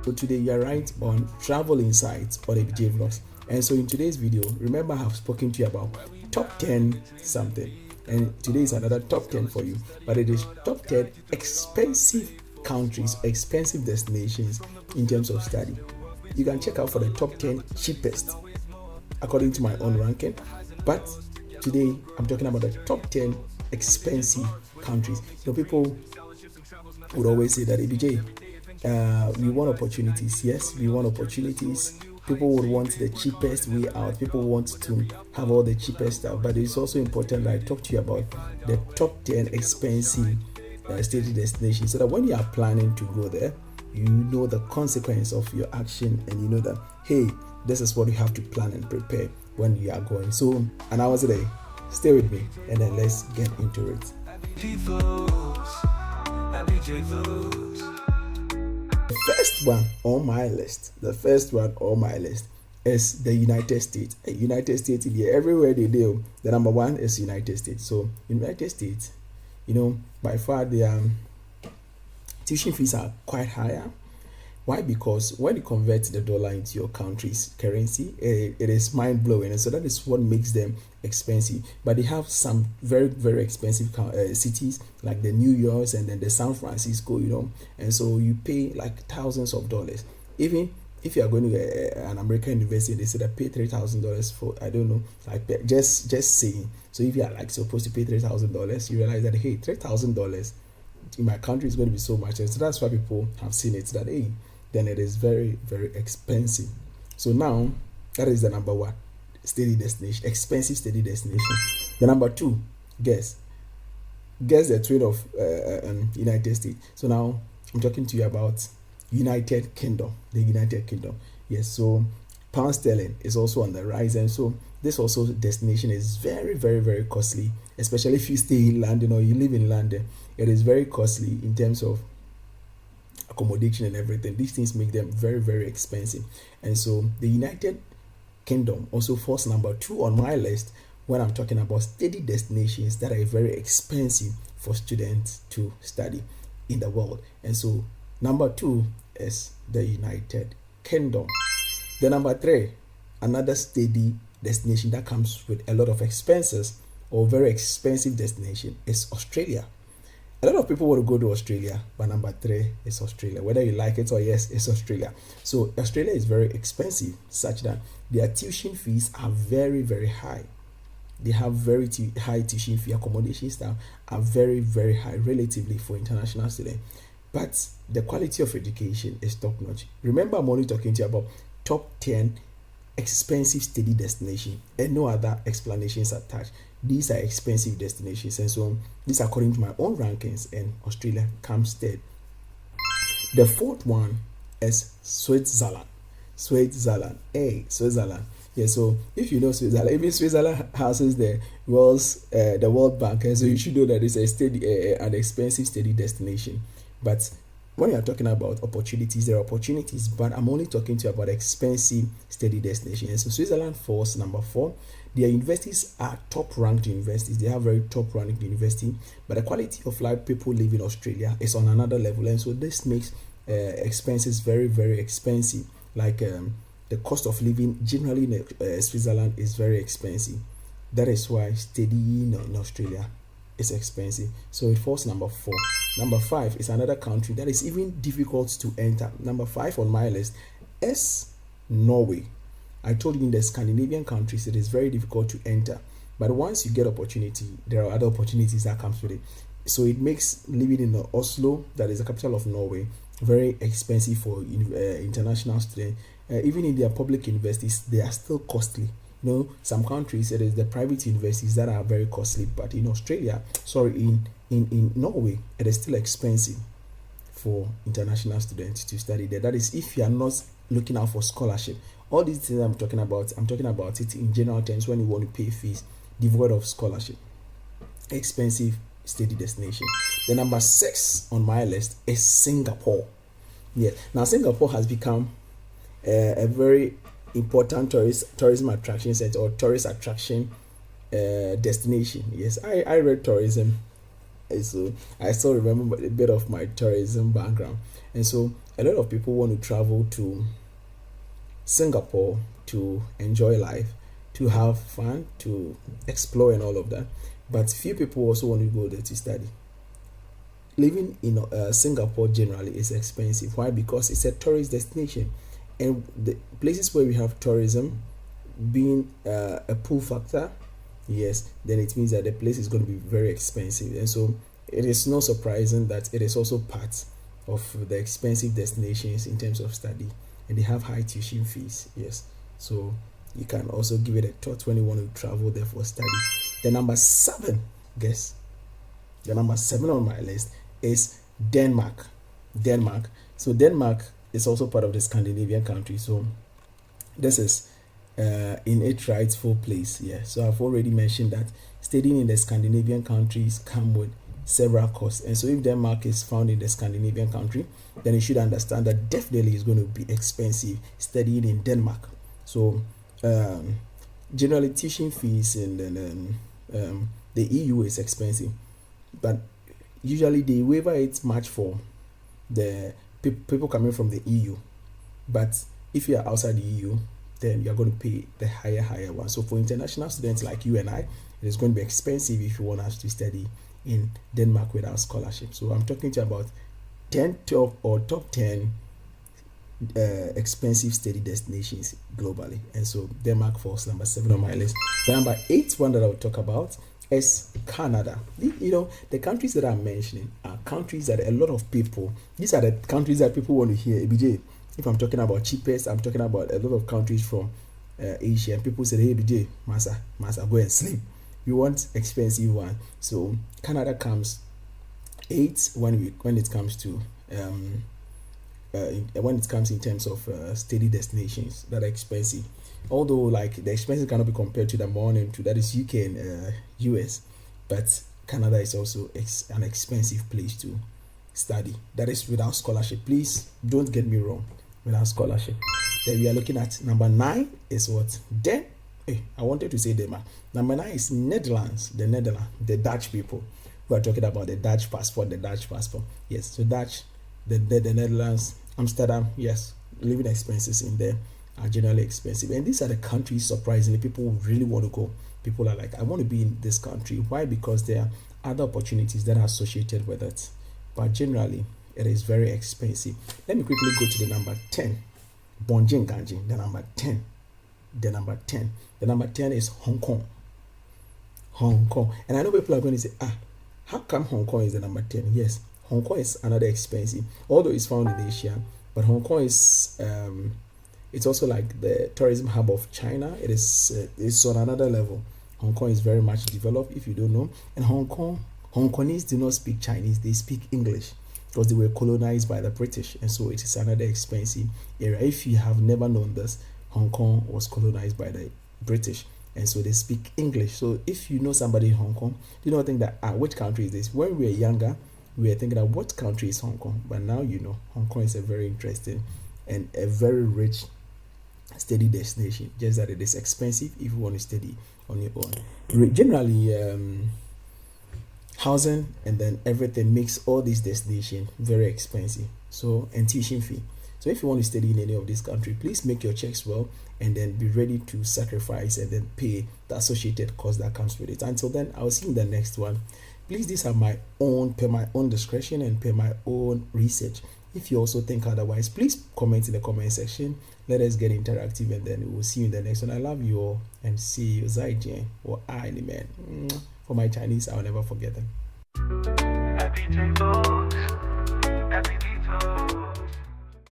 So today you are right on Travel Insights or the BJ Vlogs. And so in today's video, remember I have spoken to you about top 10 something. And today is another top 10 for you. But it is top 10 expensive countries, expensive destinations in terms of study. You can check out for the top 10 cheapest according to my own ranking. But today I'm talking about the top 10 expensive countries. People would always say that ABJ, we want opportunities. Yes, we want opportunities. People would want the cheapest way out. People want to have all the cheapest stuff. But it's also important that I talk to you about the top 10 expensive study destinations so that when you are planning to go there, you know the consequence of your action and you know that, hey, this is what you have to plan and prepare when you are going. So, an hour today, stay with me and then let's get into it. The first one on my list is the United States. United States, everywhere they do, the number one is United States. So United States, by far their tuition fees are quite higher. Why? Because when you convert the dollar into your country's currency, it is mind-blowing. And so that is what makes them expensive. But they have some very, very expensive cities like the New York and then the San Francisco, And so you pay like thousands of dollars. Even if you are going to an American university, they say that pay $3,000 for, I don't know, like just saying. So if you are like supposed to pay $3,000, you realize that, hey, $3,000 in my country is going to be so much. And so that's why people have seen it that, hey, then it is very, very expensive. So now that is the number one study destination, expensive study destination. The number two, guess the twin of United States. So now I'm talking to you about United Kingdom, the United Kingdom. Yes, so pound sterling is also on the rise, and so this also destination is very, very, very costly, especially if you stay in London or you live in London. It is very costly in terms of accommodation and everything. These things make them very, very expensive. And so the United Kingdom also falls number two on my list when I'm talking about study destinations that are very expensive for students to study in the world. And so number two is the United Kingdom. The number three, another study destination that comes with a lot of expenses or very expensive destination is Australia. A lot of people want to go to Australia, but number three is Australia. Whether you like it or yes, it's Australia. So Australia is very expensive, such that their tuition fees are very, very high. They have very high tuition fee. Accommodation staff are very, very high relatively for international students. But the quality of education is top notch. Remember, I'm only talking to you about top 10 expensive study destination and no other explanations attached. These are expensive destinations, and so this according to my own rankings, and Australia comes third. The fourth one is Switzerland. Switzerland. Yeah, so if you know Switzerland, even Switzerland houses the World Bank, and so you should know that it's an expensive study destination. But when you're talking about opportunities, there are opportunities, but I'm only talking to you about expensive study destinations. So Switzerland falls number 4. Their universities are top-ranked universities. They have very top-ranked university, but the quality of life people live in Australia is on another level, and so this makes expenses very, very expensive. Like the cost of living generally in Switzerland is very expensive. That is why studying in Australia is expensive. So it falls number 4. Number 5 is another country that is even difficult to enter. Number 5 on my list is Norway. I told you in the Scandinavian countries it is very difficult to enter, but once you get opportunity, there are other opportunities that comes with it. So it makes living in Oslo, that is the capital of Norway, very expensive for international students. Even in their public universities, they are still costly. Some countries it is the private universities that are very costly, but in in Norway, it is still expensive for international students to study there. That is if you are not looking out for scholarship. All these things I'm talking about it in general terms when you want to pay fees devoid of scholarship. Expensive study destination. The number 6 on my list is Singapore. Yeah. Now Singapore has become a very important tourism attraction center or tourist attraction destination. Yes, I read tourism And so I still remember a bit of my tourism background. And so a lot of people want to travel to Singapore to enjoy life, to have fun, to explore and all of that. But few people also want to go there to study. Living in Singapore generally is expensive. Why? Because it's a tourist destination, and the places where we have tourism being a pull factor, yes, then it means that the place is going to be very expensive. And so it is not surprising that it is also part of the expensive destinations in terms of study, and they have high tuition fees. Yes, so you can also give it a thought when you want to travel there for study. The number seven, guess, the number seven on my list is Denmark. Denmark. So Denmark is also part of the Scandinavian country. So this is in its rightful place. Yeah. So I've already mentioned that studying in the Scandinavian countries come with several costs. And so if Denmark is found in the Scandinavian country, then you should understand that definitely it's going to be expensive studying in Denmark. So generally tuition fees and then the EU is expensive, but usually they waiver it much for the people coming from the EU. But if you are outside the EU, then you're going to pay the higher one. So for international students like you and I, it is going to be expensive if you want us to study in Denmark without scholarship. So I'm talking to you about 10 top or top 10 expensive study destinations globally, and so Denmark falls number 7 on my list. The number 8 one that I will talk about is Canada. The countries that I'm mentioning are countries that a lot of people, these are the countries that people want to hear. ABJ, if I'm talking about cheapest, I'm talking about a lot of countries from Asia, and people say, hey ABJ, Masa, go and sleep, we want expensive one. So Canada comes 8 when it comes to when it comes in terms of steady destinations that are expensive. Although like the expenses cannot be compared to the morning to that is UK and US, but Canada is also an expensive place to study. That is without scholarship. Please don't get me wrong, without scholarship. Then we are looking at number 9 is what? I wanted to say Denmark. Number 9 is Netherlands. The Netherlands, the Dutch people. We are talking about the Dutch passport. Yes, so Dutch, the Netherlands, Amsterdam. Yes, living expenses in there are generally expensive, and these are the countries surprisingly people really want to go. People are like, I want to be in this country. Why? Because there are other opportunities that are associated with it, but generally it is very expensive. Let me quickly go to the number 10. Bonjin Ganjin, the number 10. The number 10 is Hong Kong. And I know people are going to say, how come Hong Kong is the number 10? Yes, Hong Kong is another expensive, although it's found in Asia, but Hong Kong is it's also like the tourism hub of China. It's on another level. Hong Kong is very much developed, if you don't know. And Hong Kongese do not speak Chinese, they speak English because they were colonized by the British, and so it is another expensive area. If you have never known this, Hong Kong was colonized by the British, and so they speak English. So if you know somebody in Hong Kong, do not think that which country is this? When we were younger, we were thinking that what country is Hong Kong, but now you know Hong Kong is a very interesting and a very rich study destination, just that it is expensive if you want to study on your own. Generally housing and then everything makes all these destinations very expensive, so and tuition fee. So if you want to study in any of this country, please make your checks well and then be ready to sacrifice and then pay the associated cost that comes with it. Until then, I'll see you in the next one. Please, these are my own, per my own discretion and per my own research. If you also think otherwise, please comment in the comment section. Let us get interactive, and then we will see you in the next one. I love you all, and see you. Zaijian or I, man. For my Chinese, I'll never forget them.